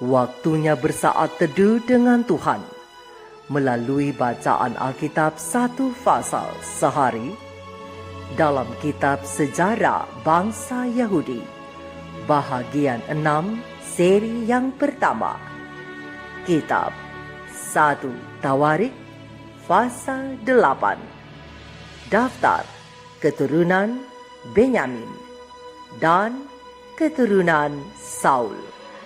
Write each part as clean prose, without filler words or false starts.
Waktunya bersaat teduh dengan Tuhan melalui bacaan Alkitab satu pasal sehari dalam kitab Sejarah Bangsa Yahudi, bahagian 6, seri yang pertama. Kitab 1 Tawarik, pasal 8. Daftar keturunan Benyamin dan keturunan Saul.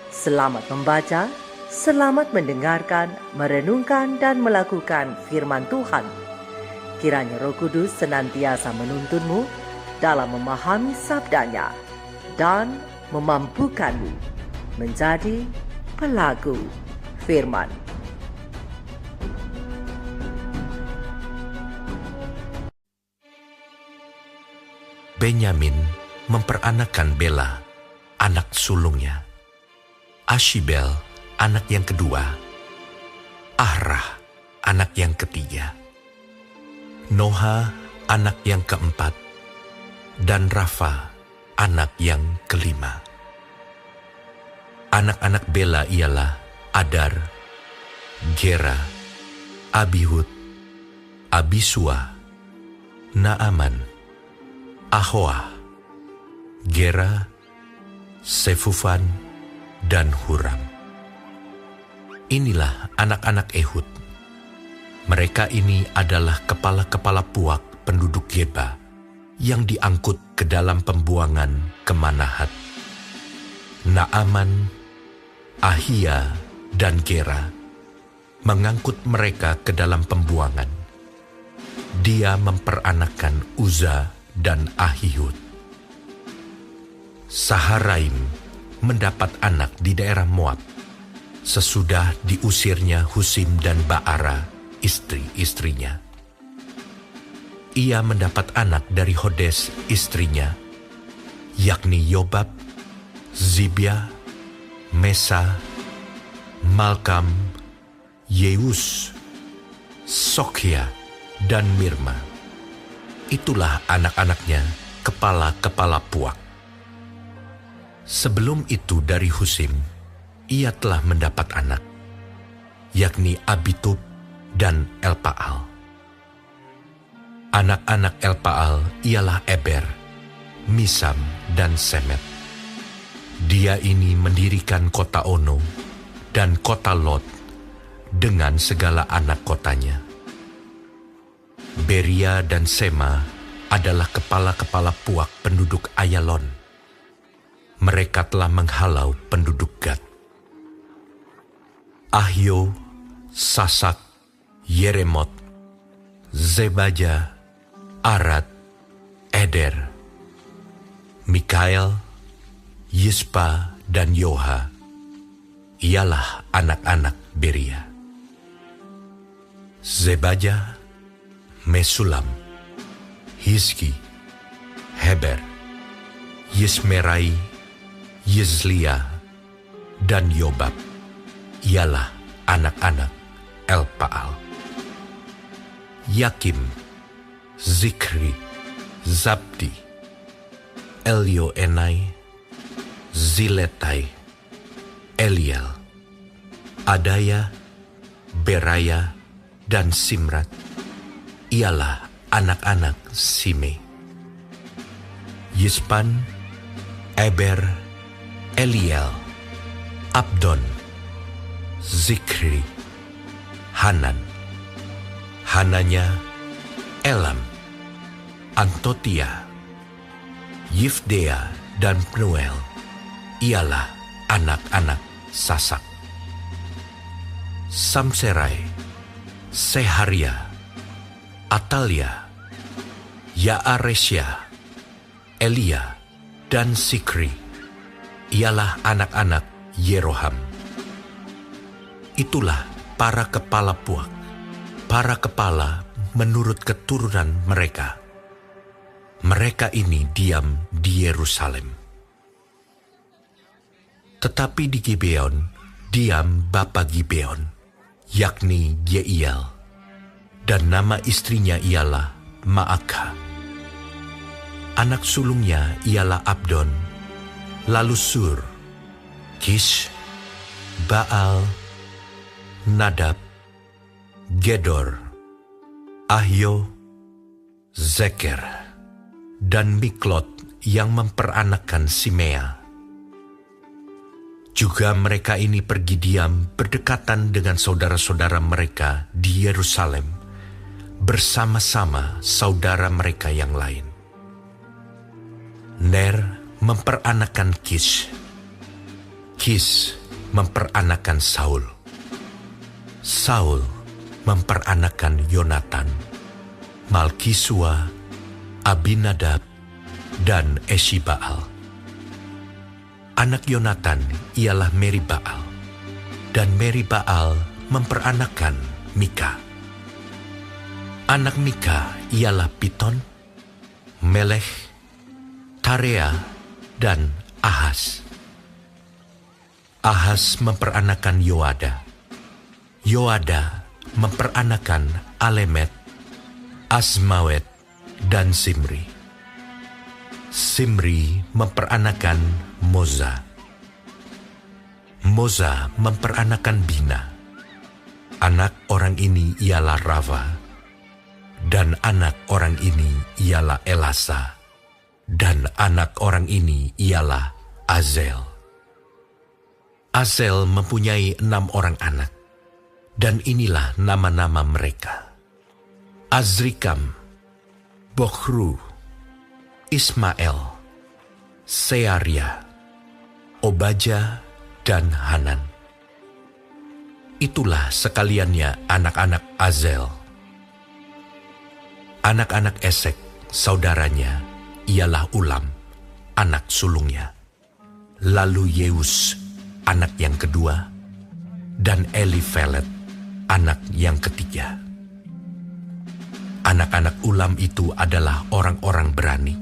Selamat membaca, selamat mendengarkan, merenungkan dan melakukan firman Tuhan. Kiranya Roh Kudus senantiasa menuntunmu dalam memahami sabdanya dan memampukanmu menjadi pelaku firman. Benyamin memperanakan Bela, anak sulungnya. Ashibel, anak yang kedua. Ahrah, anak yang ketiga. Noha, anak yang keempat. Dan Rafa, anak yang kelima. Anak-anak Bela ialah Adar, Gera, Abihud, Abisua, Naaman, Ahoa, Gera, Sefufan, dan Huram. Inilah anak-anak Ehud. Mereka ini adalah kepala-kepala puak penduduk Geba yang diangkut ke dalam pembuangan ke Manahat. Naaman, Ahia, dan Gera mengangkut mereka ke dalam pembuangan. Dia memperanakan Uza dan Ahihud. Saharaim mendapat anak di daerah Moab sesudah diusirnya Husim dan Baara, istri-istrinya. Ia mendapat anak dari Hodes, istrinya, yakni Yobab, Zibia, Mesa, Malkam, Yeus, Sokhya, dan Mirma. Itulah anak-anaknya, kepala-kepala puak. Sebelum itu dari Husim, ia telah mendapat anak, yakni Abitub dan Elpaal. Anak-anak Elpaal ialah Eber, Misam, dan Semet. Dia ini mendirikan kota Ono dan kota Lot dengan segala anak kotanya. Beria dan Sema adalah kepala-kepala puak penduduk Ayalon. Mereka telah menghalau penduduk Gad. Ahio, Sasak, Yeremot, Zebaja, Arad, Eder, Mikael, Yispa, dan Yoha ialah anak-anak Beria. Zebaja, Mesulam, Hizki, Heber, Yismerai, Yizlia, dan Yobab ialah anak-anak Elpaal. Yakim, Zikri, Zabdi, Elioenai, Ziletai, Eliel, Adaya, Beraya, dan Simrat ialah anak-anak Sime. Yispan, Eber, Eliel, Abdon, Zikri, Hanan. Hananya, Elam, Antotia, Yifdea, dan Pnuel ialah anak-anak Sasak. Samserai, Seharia, Atalia, Yaaresya, Elia, dan Sikri ialah anak-anak Yeroham. Itulah para kepala puak, para kepala menurut keturunan mereka. Mereka ini diam di Yerusalem. Tetapi di Gibeon diam bapa Gibeon, yakni Yeiel, dan nama istrinya ialah Maakah. Anak sulungnya ialah Abdon, lalu Sur, Kish, Baal, Nadab, Gedor, Ahio, Zeker, dan Miklot yang memperanakan Simea. Juga mereka ini pergi diam berdekatan dengan saudara-saudara mereka di Yerusalem, bersama-sama saudara mereka yang lain. Ner memperanakan Kish. Kish memperanakan Saul. Saul memperanakan Yonatan, Malkisua, Abinadab, dan Eshibaal. Anak Yonatan ialah Meribaal, dan Meribaal memperanakan Mika. Anak Mika ialah Piton, Melech, Tarea, dan Ahas. Ahas memperanakan Yoada. Yoada memperanakan Alemet, Asmawet, dan Simri. Simri memperanakan Moza. Moza memperanakan Bina. Anak orang ini ialah Rava, dan anak orang ini ialah Elasa, dan anak orang ini ialah Azel. Azel mempunyai 6 orang anak, dan inilah nama-nama mereka: Azrikam, Bokhru, Ismael, Searia, Obaja, dan Hanan. Itulah sekaliannya anak-anak Azel. Anak-anak Esek, saudaranya, ialah Ulam, anak sulungnya. Lalu Yeus, anak yang kedua, dan Elifelet, anak yang ketiga. Anak-anak Ulam itu adalah orang-orang berani,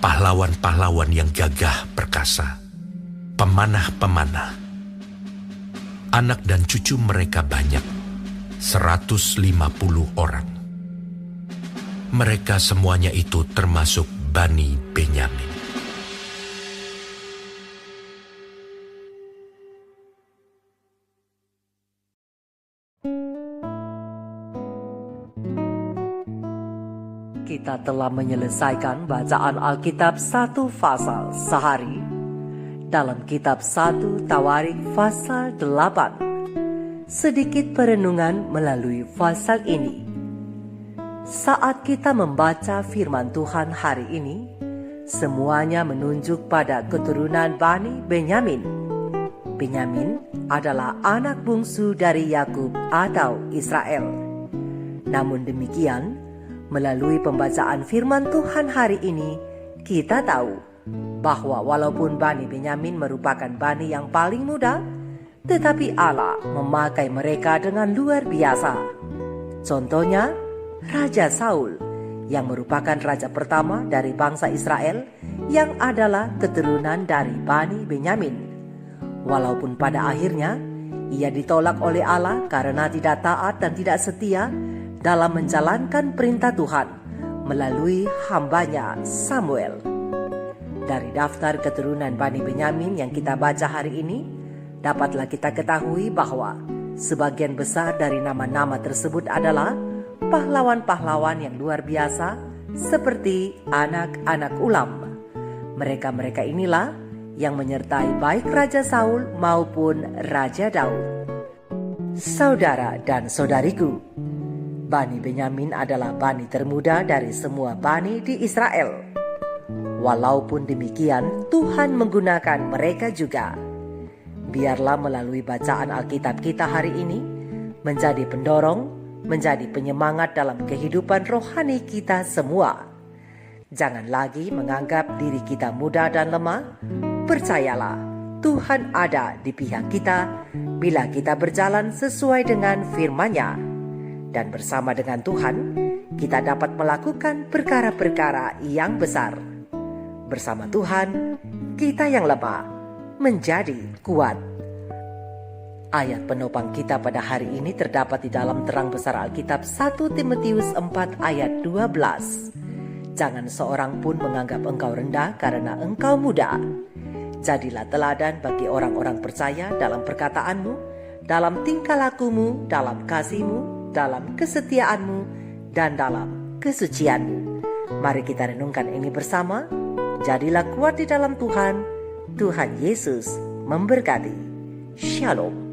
pahlawan-pahlawan yang gagah perkasa, pemanah-pemanah. Anak dan cucu mereka banyak, 150 orang. Mereka semuanya itu termasuk Bani Benyamin. Kita telah menyelesaikan bacaan Alkitab 1 pasal sehari dalam kitab 1 Tawarik pasal 8. Sedikit perenungan melalui pasal ini. Saat kita membaca firman Tuhan hari ini, semuanya menunjuk pada keturunan Bani Benyamin. Benyamin adalah anak bungsu dari Yakub atau Israel. Namun demikian, melalui pembacaan firman Tuhan hari ini, kita tahu bahwa walaupun Bani Benyamin merupakan bani yang paling muda, tetapi Allah memakai mereka dengan luar biasa. Contohnya, Raja Saul, yang merupakan raja pertama dari bangsa Israel yang adalah keturunan dari Bani Benyamin. Walaupun pada akhirnya ia ditolak oleh Allah karena tidak taat dan tidak setia dalam menjalankan perintah Tuhan melalui hambanya Samuel. Dari daftar keturunan Bani Benyamin yang kita baca hari ini, dapatlah kita ketahui bahwa sebagian besar dari nama-nama tersebut adalah pahlawan-pahlawan yang luar biasa seperti anak-anak Ulam. Mereka-mereka inilah yang menyertai baik Raja Saul maupun Raja Daud. Saudara dan saudariku, Bani Benyamin adalah bani termuda dari semua bani di Israel. Walaupun demikian, Tuhan menggunakan mereka juga. Biarlah melalui bacaan Alkitab kita hari ini menjadi pendorong, menjadi penyemangat dalam kehidupan rohani kita semua. Jangan lagi menganggap diri kita muda dan lemah. Percayalah, Tuhan ada di pihak kita bila kita berjalan sesuai dengan firman-Nya. Dan bersama dengan Tuhan, kita dapat melakukan perkara-perkara yang besar. Bersama Tuhan, kita yang lemah menjadi kuat. Ayat penopang kita pada hari ini terdapat di dalam terang besar Alkitab 1 Timotius 4 ayat 12. Jangan seorang pun menganggap engkau rendah karena engkau muda. Jadilah teladan bagi orang-orang percaya dalam perkataanmu, dalam tingkah lakumu, dalam kasihmu, dalam kesetiaanmu, dan dalam kesucianmu. Mari kita renungkan ini bersama. Jadilah kuat di dalam Tuhan. Tuhan Yesus memberkati. Shalom.